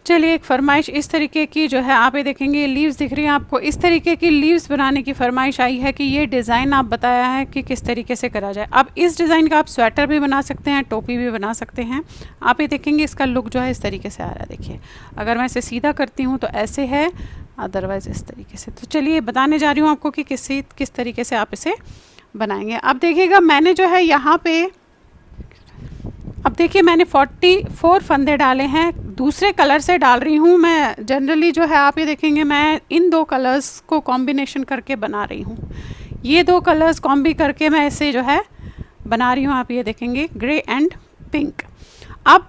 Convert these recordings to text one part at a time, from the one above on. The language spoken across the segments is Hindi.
चलिए एक फरमाइश इस तरीके की जो है आप ये देखेंगे, ये लीव्स दिख रही हैं आपको, इस तरीके की लीव्स बनाने की फरमाइश आई है कि ये डिज़ाइन आप बताया है कि किस तरीके से करा जाए। अब इस डिज़ाइन का आप स्वेटर भी बना सकते हैं, टोपी भी बना सकते हैं। आप ये देखेंगे इसका लुक जो है इस तरीके से आ रहा है। देखिए अगर मैं इसे सीधा करती हूँ तो ऐसे है, अदरवाइज़ इस तरीके से। तो चलिए बताने जा रही हूँ आपको कि किस तरीके से आप इसे बनाएंगे। अब देखिएगा मैंने जो है यहाँ पे, अब देखिए मैंने 44 फंदे डाले हैं, दूसरे कलर से डाल रही हूँ मैं। जनरली जो है आप ये देखेंगे मैं इन दो कलर्स को कॉम्बिनेशन करके बना रही हूँ। ये दो कलर्स कॉम्बी करके मैं इसे जो है बना रही हूँ। आप ये देखेंगे ग्रे एंड पिंक। अब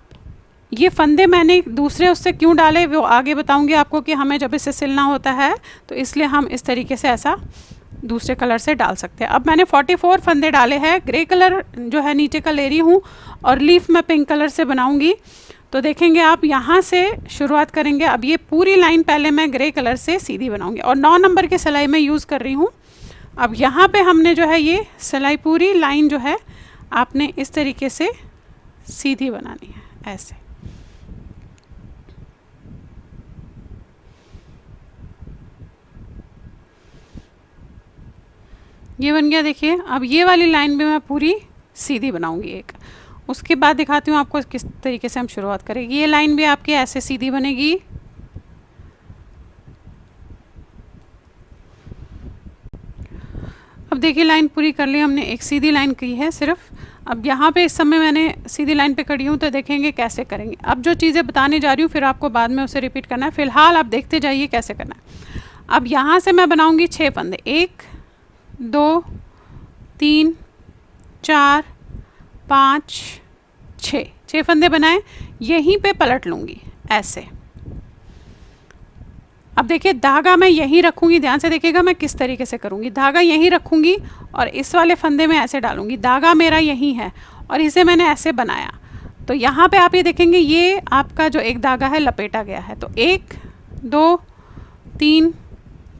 ये फंदे मैंने दूसरे उससे क्यों डाले वो आगे बताऊँगी आपको, कि हमें जब इसे सिलना होता है तो इसलिए हम इस तरीके से ऐसा दूसरे कलर से डाल सकते हैं। अब मैंने 44 फंदे डाले हैं, ग्रे कलर जो है नीचे का ले रही हूँ और लीफ मैं पिंक कलर से बनाऊंगी। तो देखेंगे आप यहाँ से शुरुआत करेंगे। अब ये पूरी लाइन पहले मैं ग्रे कलर से सीधी बनाऊंगी और 9 नंबर की सिलाई में यूज़ कर रही हूँ। अब यहाँ पे हमने जो है ये सिलाई पूरी लाइन जो है आपने इस तरीके से सीधी बनानी है, ऐसे। ये बन गया देखिए। अब ये वाली लाइन भी मैं पूरी सीधी बनाऊंगी एक, उसके बाद दिखाती हूँ आपको किस तरीके से हम शुरुआत करेंगे। ये लाइन भी आपकी ऐसे सीधी बनेगी। अब देखिए लाइन पूरी कर ली हमने, एक सीधी लाइन की है सिर्फ। अब यहाँ पे इस समय मैंने सीधी लाइन पे खड़ी हूँ, तो देखेंगे कैसे करेंगे। अब जो चीज़ें बताने जा रही हूँ फिर आपको बाद में उसे रिपीट करना है, फिलहाल आप देखते जाइए कैसे करना है। अब यहाँ से मैं बनाऊँगी 6 फंदे, 1 2 3 4 5 6 फंदे बनाए, यहीं पे पलट लूँगी ऐसे। अब देखिए धागा मैं यहीं रखूँगी, ध्यान से देखिएगा मैं किस तरीके से करूँगी। धागा यहीं रखूँगी और इस वाले फंदे में ऐसे डालूँगी। धागा मेरा यहीं है और इसे मैंने ऐसे बनाया, तो यहाँ पे आप ये देखेंगे ये आपका जो एक धागा है लपेटा गया है। तो 1 2 3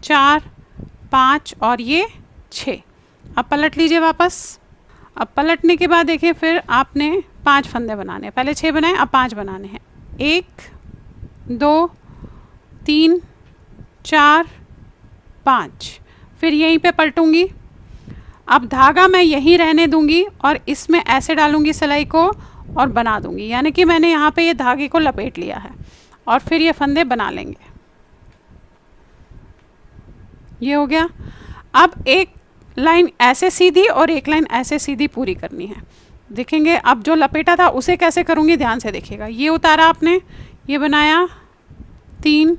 4 5 और ये 6। अब पलट लीजिए वापस। अब पलटने के बाद देखिए फिर आपने 5 फंदे बनाने हैं, पहले 6 बनाए अब 5 बनाने हैं। 1 2 3 4 5, फिर यहीं पे पलटूंगी। अब धागा मैं यहीं रहने दूंगी और इसमें ऐसे डालूंगी सिलाई को और बना दूंगी, यानी कि मैंने यहाँ पे ये धागे को लपेट लिया है और फिर ये फंदे बना लेंगे। ये हो गया। अब एक लाइन ऐसे सीधी और एक लाइन ऐसे सीधी पूरी करनी है। देखेंगे अब जो लपेटा था उसे कैसे करूँगी, ध्यान से देखिएगा। ये उतारा आपने, ये बनाया 3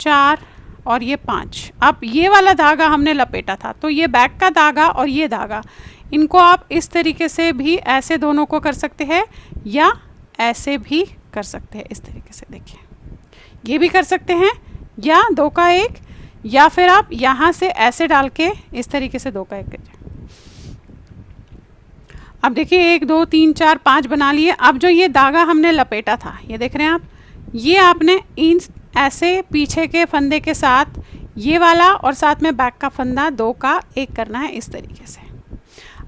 4 और ये 5। अब ये वाला धागा हमने लपेटा था, तो ये बैक का धागा और ये धागा, इनको आप इस तरीके से भी ऐसे दोनों को कर सकते हैं या ऐसे भी कर सकते हैं। इस तरीके से देखिए ये भी कर सकते हैं, या 2 का 1, या फिर आप यहाँ से ऐसे डाल के इस तरीके से 2 का 1 करिए। अब देखिए 1 2 3 4 5 बना लिए। अब जो ये धागा हमने लपेटा था, ये देख रहे हैं आप, ये आपने इन ऐसे पीछे के फंदे के साथ ये वाला और साथ में बैक का फंदा 2 का 1 करना है इस तरीके से।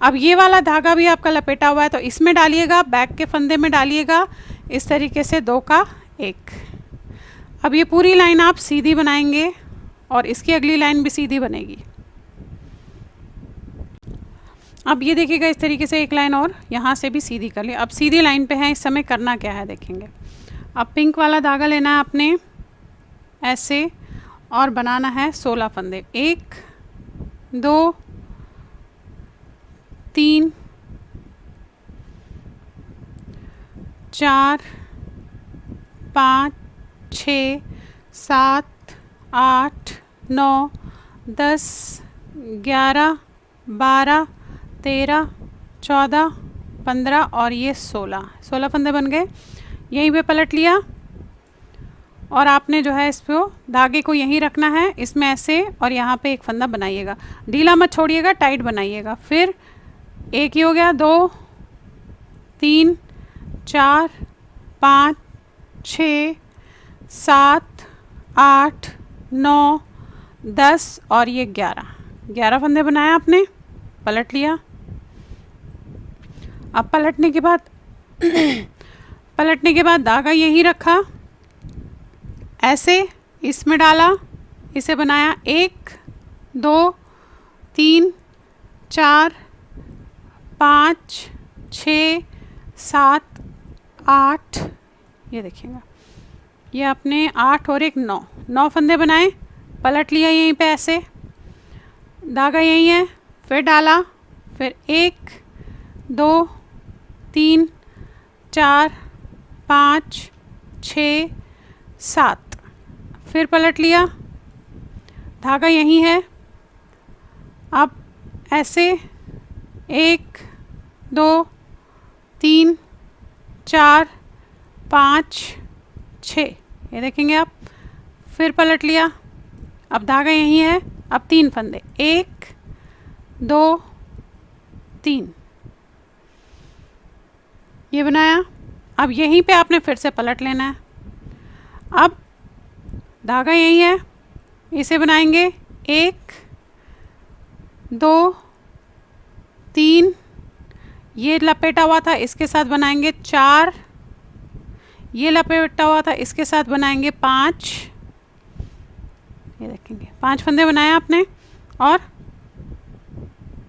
अब ये वाला धागा भी आपका लपेटा हुआ है तो इसमें डालिएगा, बैक के फंदे में डालिएगा इस तरीके से 2 का 1। अब ये पूरी लाइन आप सीधी बनाएंगे और इसकी अगली लाइन भी सीधी बनेगी। अब ये देखिएगा इस तरीके से एक लाइन और यहाँ से भी सीधी कर ली। अब सीधी लाइन पे है, इस समय करना क्या है देखेंगे। अब पिंक वाला धागा लेना है आपने ऐसे और बनाना है 16 फंदे। 1 2 3 4 5 6 7 8 9 10 11 12 13 14 15 और ये 16 फंदे बन गए। यहीं पे पलट लिया और आपने जो है इसको धागे को यहीं रखना है, इसमें ऐसे और यहाँ पे एक फंदा बनाइएगा, ढीला मत छोड़िएगा, टाइट बनाइएगा। फिर एक ही हो गया, 2 3 4 5 6 7 8 9 10 और ये 11 फंदे बनाए आपने, पलट लिया। अब पलटने के बाद धागा यहीं रखा ऐसे इसमें डाला, इसे बनाया 1 2 3 4 5 6 7 8, ये देखिएगा ये आपने 8 और 1 9 फंदे बनाए, पलट लिया यहीं पे ऐसे, धागा यहीं है, फिर डाला, फिर 1 2 3 4 5 6 7, फिर पलट लिया, धागा यहीं है। अब ऐसे 1 2 3 4 5 6, ये देखेंगे आप, फिर पलट लिया, अब धागा यहीं है, अब 3 फंदे 1 2 3, ये बनाया। अब यहीं पे आपने फिर से पलट लेना है। अब धागा यहीं है, इसे बनाएंगे 1 2 3, ये लपेटा हुआ था इसके साथ बनाएंगे 4, ये लपेटा हुआ था इसके साथ बनाएंगे 5, ये देखेंगे 5 फंदे बनाए आपने और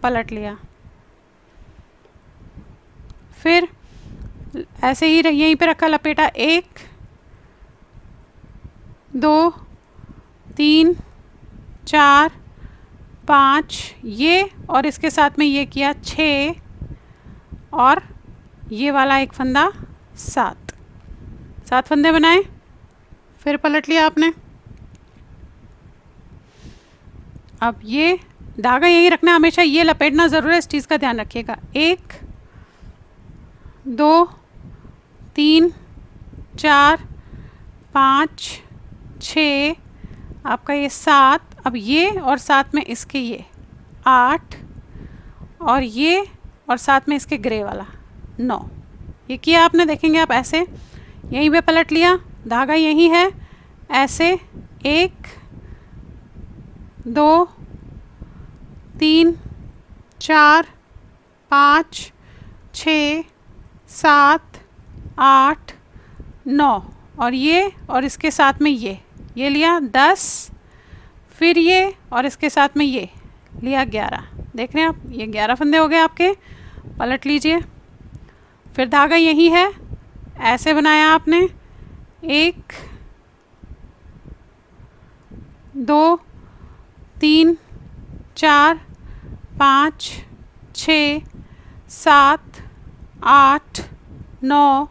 पलट लिया। फिर ऐसे ही यहीं पे रखा लपेटा 1 2 3 4 5, ये और इसके साथ में ये किया 6 और ये वाला एक फंदा 7 फंदे बनाए, फिर पलट लिया आपने। अब ये धागा यहीं रखना है, हमेशा ये लपेटना ज़रूर है, इस चीज़ का ध्यान रखिएगा। 1 2 3 4 5 6, आपका ये 7, अब ये और साथ में इसके ये 8 और ये और साथ में इसके ग्रे वाला 9, ये किया आपने, देखेंगे आप ऐसे यहीं पे पलट लिया, धागा यहीं है, ऐसे 1 2 3 4 5 6 7 8 9 और ये और इसके साथ में ये लिया 10, फिर ये और इसके साथ में ये लिया 11, देख रहे हैं आप, ये 11 फंदे हो गए आपके। पलट लीजिए, फिर धागा यही है, ऐसे बनाया आपने 1 2 3 4 5 6 7 8 9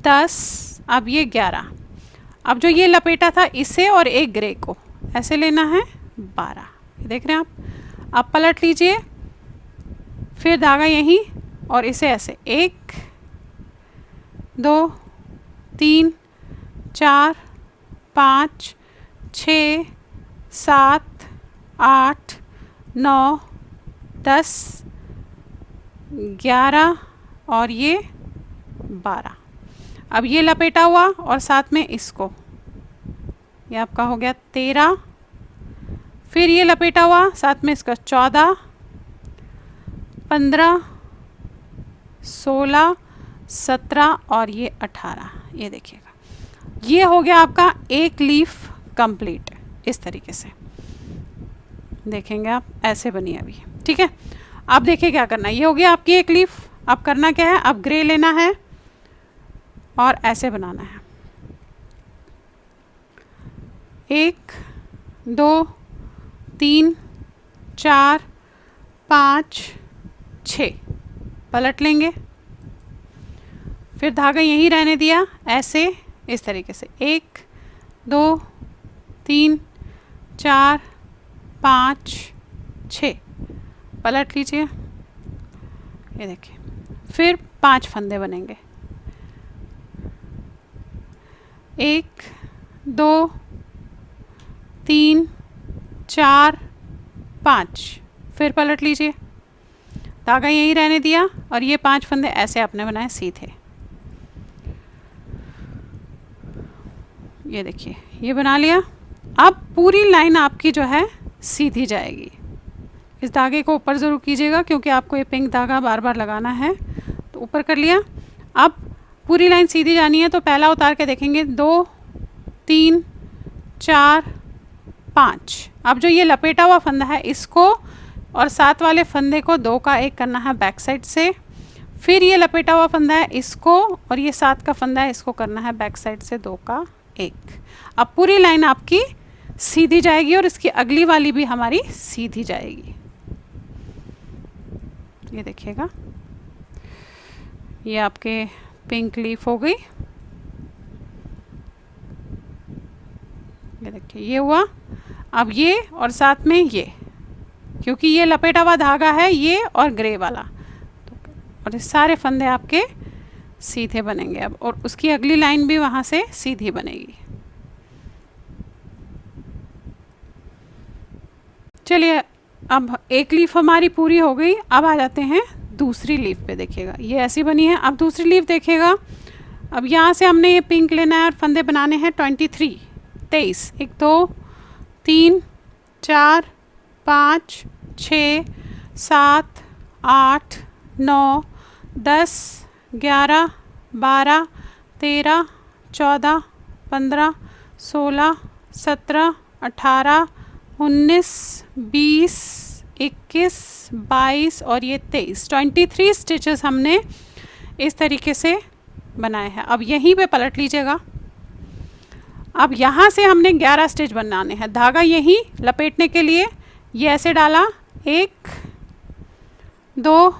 10, अब ये 11। अब जो ये लपेटा था इसे और एक ग्रे को ऐसे लेना है 12, देख रहे हैं आप। अब पलट लीजिए, फिर धागा यहीं और इसे ऐसे 1 2 3 4 5 6 7 8 9 10 11 और ये 12। अब ये लपेटा हुआ और साथ में इसको, ये आपका हो गया 13, फिर ये लपेटा हुआ साथ में इसका 14 15 16 17 और ये 18, ये देखिएगा ये हो गया आपका एक लीफ कंप्लीट। इस तरीके से देखेंगे आप, ऐसे बनी अभी, ठीक है। अब देखिए क्या करना है, ये हो गया आपकी एक लीफ। अब करना क्या है, अब ग्रे लेना है और ऐसे बनाना है 1 2 3 4 5 6, पलट लेंगे, फिर धागा यहीं रहने दिया ऐसे, इस तरीके से 1 2 3 4 5 6, पलट लीजिए, ये देखिए, फिर 5 फंदे बनेंगे 1 2 3 4 5, फिर पलट लीजिए, धागा यहीं रहने दिया और ये 5 फंदे ऐसे आपने बनाए सीधे, ये देखिए ये बना लिया। अब पूरी लाइन आपकी जो है सीधी जाएगी। इस धागे को ऊपर ज़रूर कीजिएगा क्योंकि आपको ये पिंक धागा बार बार लगाना है, तो ऊपर कर लिया। अब पूरी लाइन सीधी जानी है तो पहला उतार के देखेंगे 2 3 4 5। अब जो ये लपेटा हुआ फंदा है इसको और साथ वाले फंदे को 2 का 1 करना है बैक साइड से। फिर ये लपेटा हुआ फंदा है इसको और ये साथ का फंदा है इसको करना है बैक साइड से 2 का 1। अब पूरी लाइन आपकी सीधी जाएगी और इसकी अगली वाली भी हमारी सीधी जाएगी। ये देखिएगा, ये आपके पिंक लीफ हो गई। ये देखिए ये हुआ। अब ये और साथ में ये, क्योंकि ये लपेटा हुआ धागा है ये और ग्रे वाला, और ये सारे फंदे आपके सीधे बनेंगे अब, और उसकी अगली लाइन भी वहाँ से सीधी बनेगी। चलिए अब एक लीफ हमारी पूरी हो गई। अब आ जाते हैं दूसरी लीफ पे। देखिएगा ये ऐसी बनी है। अब दूसरी लीफ देखिएगा, अब यहाँ से हमने ये पिंक लेना है और फंदे बनाने हैं 23 23। 1 2 3 4 5 6 7 8 9 10 11 12 13 14 15 16 17 18 19 20 21 22 और ये 23। 23 स्टिचेस हमने इस तरीके से बनाए हैं। अब यहीं पे पलट लीजिएगा। अब यहाँ से हमने 11 स्टिच बनाने हैं। धागा यहीं लपेटने के लिए ये ऐसे डाला, 1 2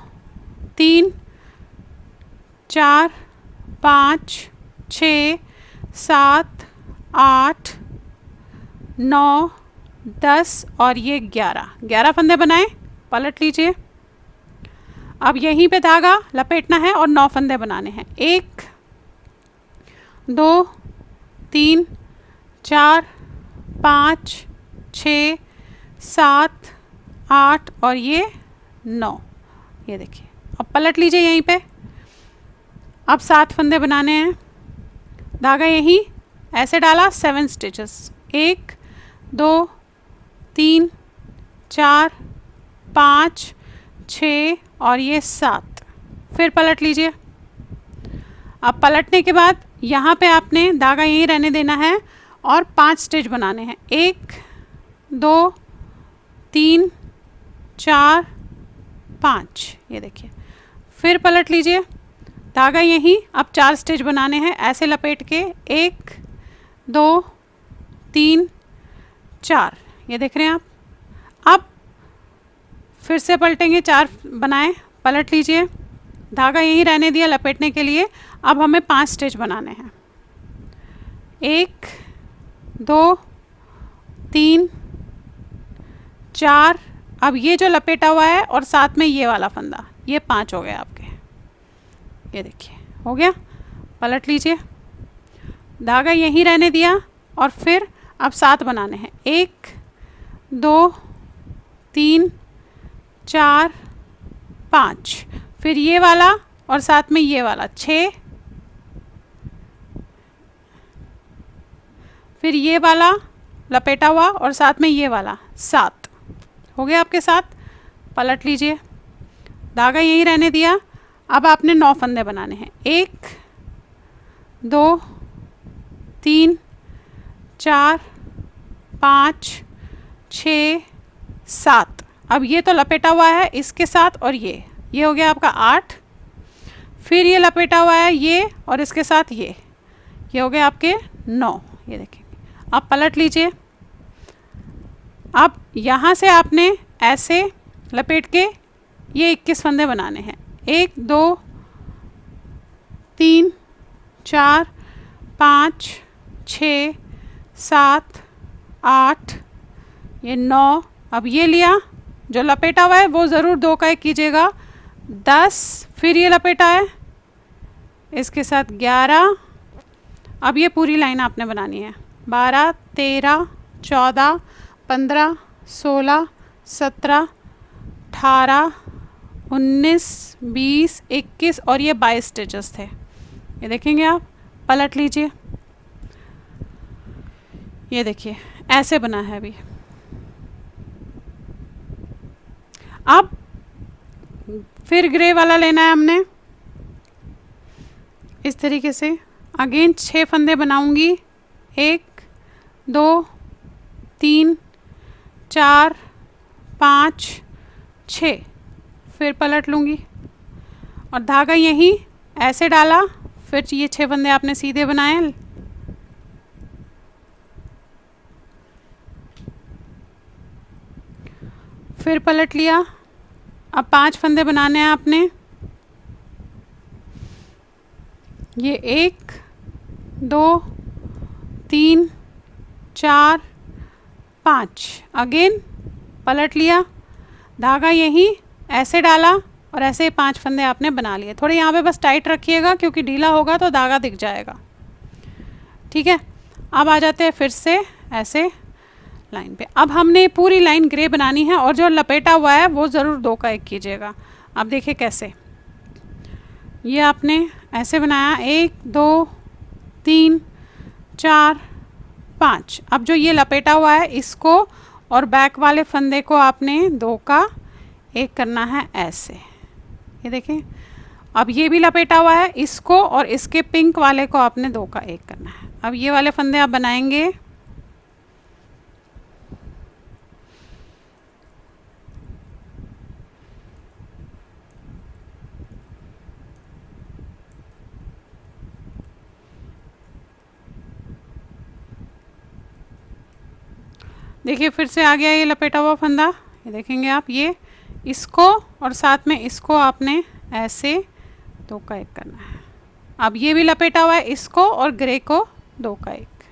3 4 5 6 7 8 9 10 और ये 11 फंदे बनाए। पलट लीजिए। अब यहीं पे धागा लपेटना है और 9 फंदे बनाने हैं। 1 2 3 4 5 6 7 8 और ये 9। ये देखिए, अब पलट लीजिए यहीं पे। अब 7 फंदे बनाने हैं। धागा यहीं ऐसे डाला, 7 स्टिचेस, 1 2 3 4 5 6 और ये 7। फिर पलट लीजिए। अब पलटने के बाद यहाँ पे आपने धागा यहीं रहने देना है और 5 स्टिच बनाने हैं। 1 2 3 4 5। ये देखिए, फिर पलट लीजिए। धागा यहीं, अब 4 स्टिच बनाने हैं ऐसे लपेट के। 1 2 3 4। ये देख रहे हैं आप। अब फिर से पलटेंगे, 4 बनाए। पलट लीजिए। धागा यहीं रहने दिया लपेटने के लिए। अब हमें 5 स्टिच बनाने हैं। 1 2 3 4। अब ये जो लपेटा हुआ है और साथ में ये वाला फंदा, ये 5 हो गए आपके। ये देखिए हो गया। पलट लीजिए। धागा यहीं रहने दिया और फिर अब 7 बनाने हैं। 1 2 3 4 5। फिर ये वाला और साथ में ये वाला 6। फिर ये वाला लपेटा हुआ और साथ में ये वाला 7। हो गया आपके 7। पलट लीजिए। धागा यहीं रहने दिया। अब आपने 9 फंदे बनाने हैं। 1 2 3 4 5 6 7। अब ये तो लपेटा हुआ है इसके साथ और ये हो गया आपका 8। फिर ये लपेटा हुआ है ये और इसके साथ ये हो गया आपके 9। ये देखेंगे। अब पलट लीजिए। अब यहाँ से आपने ऐसे लपेट के ये 21 फंदे बनाने हैं। 1 2 3 4 5 6 7 8 ये 9। अब ये लिया जो लपेटा हुआ है वो ज़रूर 2 का 1 कीजिएगा। 10। फिर ये लपेटा है इसके साथ 11। अब ये पूरी लाइन आपने बनानी है। 12 13 14 15 16 17 18 19 20 21 और ये 22 स्टिचेस थे। ये देखेंगे आप। पलट लीजिए। ये देखिए ऐसे बना है अभी। अब फिर ग्रे वाला लेना है हमने इस तरीके से। अगेन 6 फंदे बनाऊंगी। 1 2 3 4 5 6, फिर पलट लूँगी और धागा यहीं ऐसे डाला, फिर ये 6 फंदे आपने सीधे बनाए, फिर पलट लिया। अब 5 फंदे बनाने हैं आपने, ये 1 2 3 4 5, अगेन पलट लिया, धागा यहीं ऐसे डाला और ऐसे 5 फंदे आपने बना लिए। थोड़े यहाँ पे बस टाइट रखिएगा क्योंकि ढीला होगा तो धागा दिख जाएगा, ठीक है। अब आ जाते हैं फिर से ऐसे लाइन पे। अब हमने पूरी लाइन ग्रे बनानी है और जो लपेटा हुआ है वो ज़रूर 2 का 1 कीजिएगा। अब देखिए कैसे, ये आपने ऐसे बनाया 1 2 3 4 5। अब जो ये लपेटा हुआ है इसको और बैक वाले फंदे को आपने 2 का 1 करना है ऐसे, ये देखें। अब ये भी लपेटा हुआ है, इसको और इसके पिंक वाले को आपने 2 का 1 करना है। अब ये वाले फंदे आप बनाएंगे, देखिए फिर से आ गया ये लपेटा हुआ फंदा, ये देखेंगे आप, ये इसको और साथ में इसको आपने ऐसे 2 का 1 करना है। अब ये भी लपेटा हुआ है, इसको और ग्रे को 2 का 1,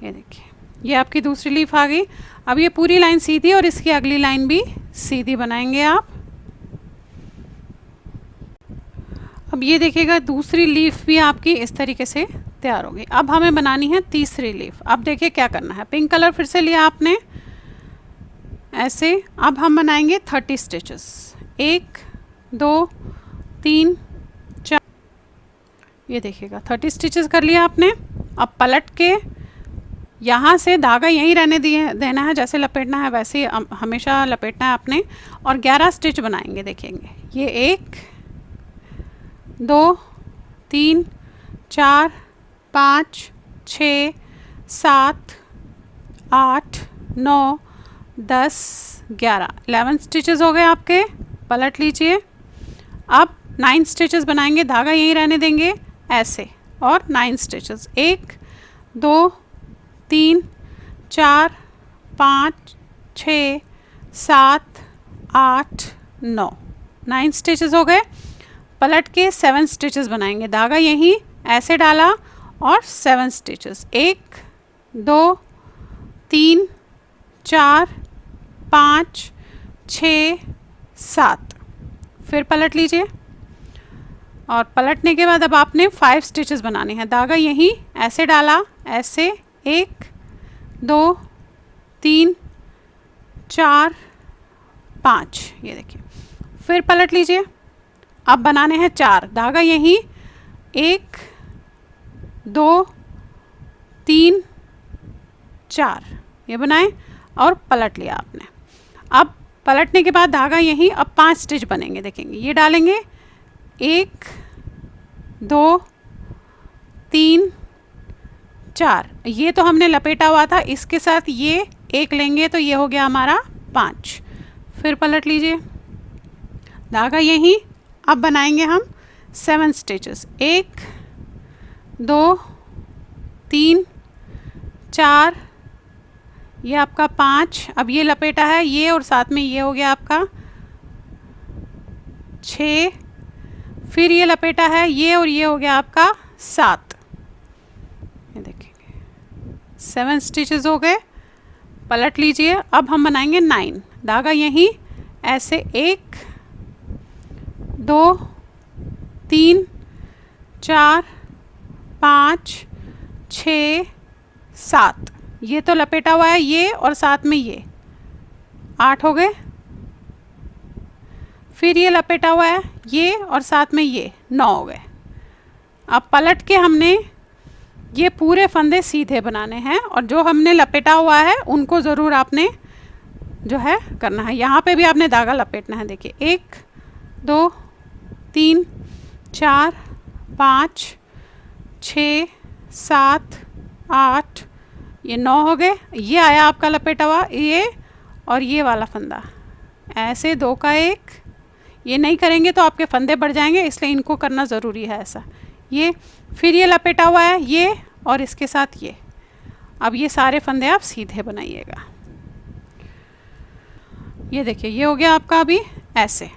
ये देखिए ये आपकी दूसरी लीफ आ गई। अब ये पूरी लाइन सीधी और इसकी अगली लाइन भी सीधी बनाएंगे आप। अब ये देखिएगा दूसरी लीफ भी आपकी इस तरीके से तैयार होगी। अब हमें बनानी है तीसरी लीफ। अब देखिए क्या करना है, पिंक कलर फिर से लिया आपने ऐसे। अब हम बनाएंगे 30 स्टिचेस, 1 2 3 4, ये देखिएगा 30 स्टिचेस कर लिया आपने। अब पलट के यहाँ से धागा यहीं रहने देना है, जैसे लपेटना है वैसे हमेशा लपेटना है आपने, और 11 स्टिच बनाएंगे। देखेंगे ये 1 2 3 4 5 6 7 8 9 10 11 स्टिचेस हो गए आपके। पलट लीजिए। अब 9 स्टिचेस बनाएंगे, धागा यहीं रहने देंगे ऐसे, और 9 स्टिचेस 1 2 3 4 5 6 7 8 9 स्टिचेस हो गए। पलट के 7 स्टिचेस बनाएंगे, धागा यहीं ऐसे डाला और 7 स्टिचेस 1 2 3 4 5 6 7, फिर पलट लीजिए। और पलटने के बाद अब आपने 5 स्टिचेस बनाने हैं, धागा यहीं ऐसे डाला ऐसे 1 2 3 4 5, ये देखिए, फिर पलट लीजिए। अब बनाने हैं 4, धागा यहीं 1 2 3 4, ये बनाए और पलट लिया आपने। अब पलटने के बाद धागा यहीं, अब 5 स्टिच बनेंगे। देखेंगे ये डालेंगे 1 2 3 4, ये तो हमने लपेटा हुआ था, इसके साथ ये 1 लेंगे तो ये हो गया हमारा 5, फिर पलट लीजिए, धागा यहीं। अब बनाएंगे हम 7 स्टिचेस 1 2 3 4, ये आपका 5, अब ये लपेटा है ये और साथ में ये हो गया आपका 6, फिर ये लपेटा है ये और ये हो गया आपका 7, ये देखेंगे 7 स्टिचेस हो गए। पलट लीजिए। अब हम बनाएंगे 9, धागा यहीं ऐसे 1 2 3 4 5 6 7, ये तो लपेटा हुआ है ये और साथ में ये 8 हो गए। फिर ये लपेटा हुआ है ये और साथ में ये 9 हो गए। अब पलट के हमने ये पूरे फंदे सीधे बनाने हैं और जो हमने लपेटा हुआ है उनको ज़रूर आपने जो है करना है। यहाँ पे भी आपने धागा लपेटना है। देखिए 1 2 3 4 5 6 7 8 ये 9 हो गए। ये आया आपका लपेटा हुआ, ये और ये वाला फंदा, ऐसे 2 का 1। ये नहीं करेंगे तो आपके फंदे बढ़ जाएंगे, इसलिए इनको करना ज़रूरी है ऐसा। ये फिर ये लपेटा हुआ है, ये और इसके साथ ये। अब ये सारे फंदे आप सीधे बनाइएगा। ये देखिए ये हो गया आपका अभी ऐसे।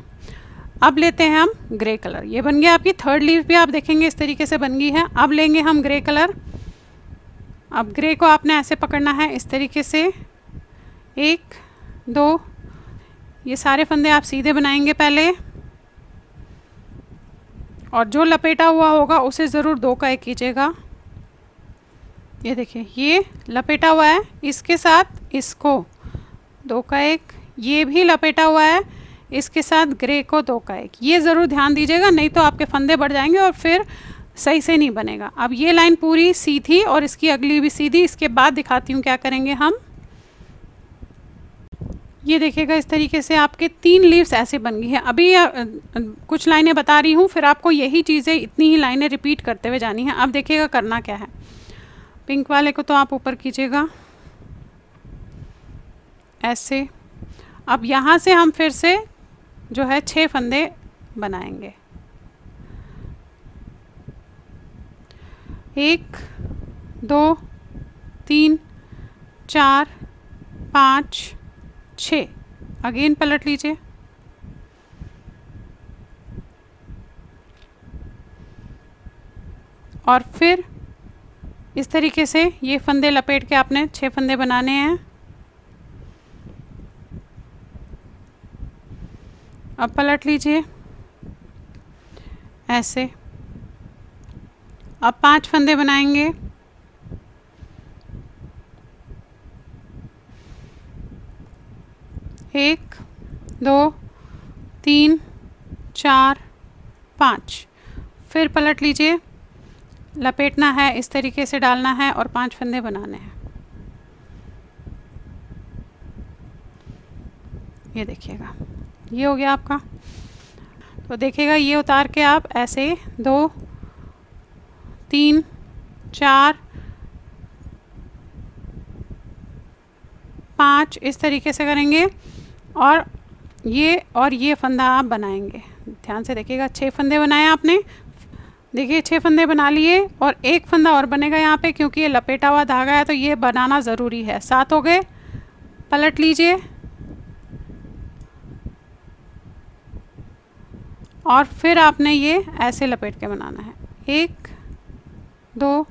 अब लेते हैं हम ग्रे कलर। ये बन गया आपकी थर्ड लीफ भी, आप देखेंगे इस तरीके से बन गई है। अब लेंगे हम ग्रे कलर। अब ग्रे को आपने ऐसे पकड़ना है इस तरीके से, 1 2, ये सारे फंदे आप सीधे बनाएंगे पहले, और जो लपेटा हुआ होगा उसे ज़रूर 2 का 1 कीजिएगा। ये देखिए ये लपेटा हुआ है, इसके साथ इसको 2 का 1, ये भी लपेटा हुआ है, इसके साथ ग्रे को 2 का 1। ये ज़रूर ध्यान दीजिएगा, नहीं तो आपके फंदे बढ़ जाएंगे और फिर सही से नहीं बनेगा। अब ये लाइन पूरी सीधी और इसकी अगली भी सीधी। इसके बाद दिखाती हूँ क्या करेंगे हम। ये देखिएगा इस तरीके से आपके 3 लीव्स ऐसे बन गई है। अभी कुछ लाइनें बता रही हूँ, फिर आपको यही चीज़ें इतनी ही लाइनें रिपीट करते हुए जानी है। अब देखिएगा करना क्या है। पिंक वाले को तो आप ऊपर कीजिएगा ऐसे। अब यहाँ से हम फिर से जो है 6 फंदे बनाएंगे, 1 2 3 4 5 6। अगेन पलट लीजिए, और फिर इस तरीके से ये फंदे लपेट के आपने 6 फंदे बनाने हैं। अब पलट लीजिए ऐसे। अब 5 फंदे बनाएंगे, 1 2 3 4 5। फिर पलट लीजिए, लपेटना है इस तरीके से, डालना है और 5 फंदे बनाने हैं। ये देखिएगा ये हो गया आपका। तो देखिएगा ये उतार के आप ऐसे 2 3 4 5 इस तरीके से करेंगे, और ये फंदा आप बनाएंगे। ध्यान से देखिएगा, 6 फंदे बनाए आपने। देखिए 6 फंदे बना लिए, और एक फंदा और बनेगा यहाँ पे, क्योंकि ये लपेटा हुआ धागा है तो ये बनाना ज़रूरी है। 7 हो गए। पलट लीजिए, और फिर आपने ये ऐसे लपेट के बनाना है। 1 2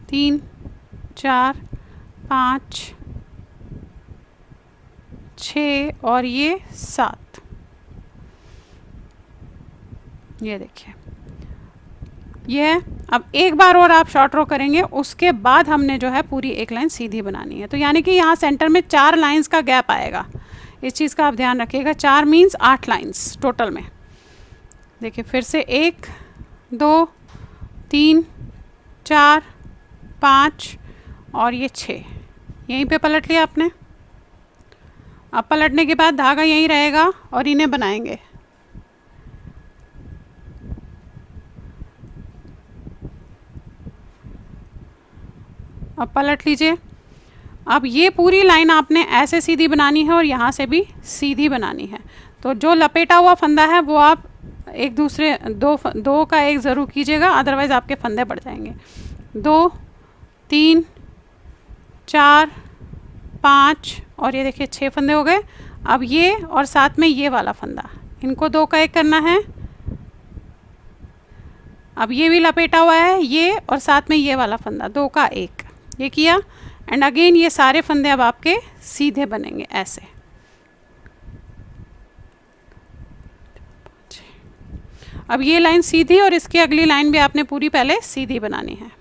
3 4 5 6 और ये 7। ये देखिए ये है। अब एक बार और आप शॉर्ट रो करेंगे, उसके बाद हमने जो है पूरी एक लाइन सीधी बनानी है। तो यानी कि यहाँ सेंटर में 4 लाइंस का गैप आएगा। इस चीज़ का आप ध्यान रखिएगा। 4 मीन्स 8 लाइंस टोटल में। देखिए फिर से 1 2 3 4 5 और ये 6। यहीं पे पलट लिया आपने। अब पलटने के बाद धागा यहीं रहेगा और इन्हें बनाएंगे। अब पलट लीजिए। अब ये पूरी लाइन आपने ऐसे सीधी बनानी है और यहाँ से भी सीधी बनानी है। तो जो लपेटा हुआ फंदा है वो आप एक दूसरे दो का एक ज़रूर कीजिएगा, अदरवाइज़ आपके फंदे बढ़ जाएंगे। 2 3 4 5 और ये देखिए 6 फंदे हो गए। अब ये और साथ में ये वाला फंदा, इनको 2 का 1 करना है। अब ये भी लपेटा हुआ है, ये और साथ में ये वाला फंदा 2 का 1, ये किया। एंड अगेन ये सारे फंदे अब आपके सीधे बनेंगे ऐसे। अब ये लाइन सीधी और इसकी अगली लाइन भी आपने पूरी पहले सीधी बनानी है।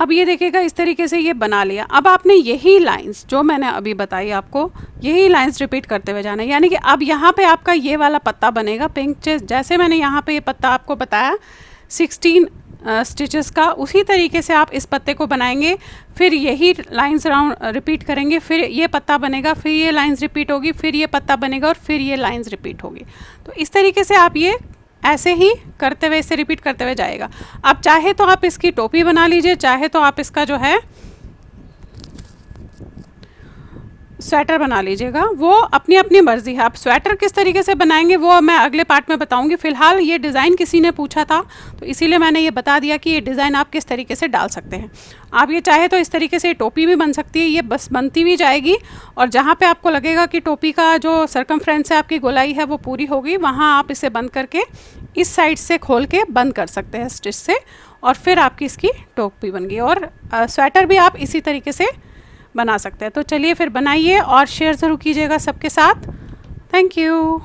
अब ये देखिएगा इस तरीके से ये बना लिया। अब आपने यही लाइंस जो मैंने अभी बताई आपको, यही लाइंस रिपीट करते हुए जाना है। यानी कि अब यहाँ पे आपका ये वाला पत्ता बनेगा पिंक, जैसे मैंने यहाँ पे ये पत्ता आपको बताया 16 स्टिचेस का, उसी तरीके से आप इस पत्ते को बनाएंगे। फिर यही लाइंस राउंड रिपीट करेंगे, फिर ये पत्ता बनेगा, फिर ये लाइंस रिपीट होगी, फिर ये पत्ता बनेगा और फिर ये लाइंस रिपीट होगी। तो इस तरीके से आप ये ऐसे ही करते हुए, इसे रिपीट करते हुए जाएगा। अब चाहे तो आप इसकी टोपी बना लीजिए, चाहे तो आप इसका जो है स्वेटर बना लीजिएगा, वो अपनी अपनी मर्जी है। आप स्वेटर किस तरीके से बनाएंगे वो मैं अगले पार्ट में बताऊंगी। फिलहाल ये डिज़ाइन किसी ने पूछा था तो इसीलिए मैंने ये बता दिया कि ये डिज़ाइन आप किस तरीके से डाल सकते हैं। आप ये चाहे तो इस तरीके से टोपी भी बन सकती है, ये बस बनती भी जाएगी, और जहाँ पे आपको लगेगा कि टोपी का जो सर्कमफ्रेंस है, आपकी गोलाई है, वो पूरी होगी, वहाँ आप इसे बंद करके इस साइड से खोल के बंद कर सकते हैं स्टिच से, और फिर आपकी इसकी टोपी बन गई। और स्वेटर भी आप इसी तरीके से बना सकते हैं। तो चलिए फिर बनाइए और शेयर ज़रूर कीजिएगा सबके साथ। Thank you.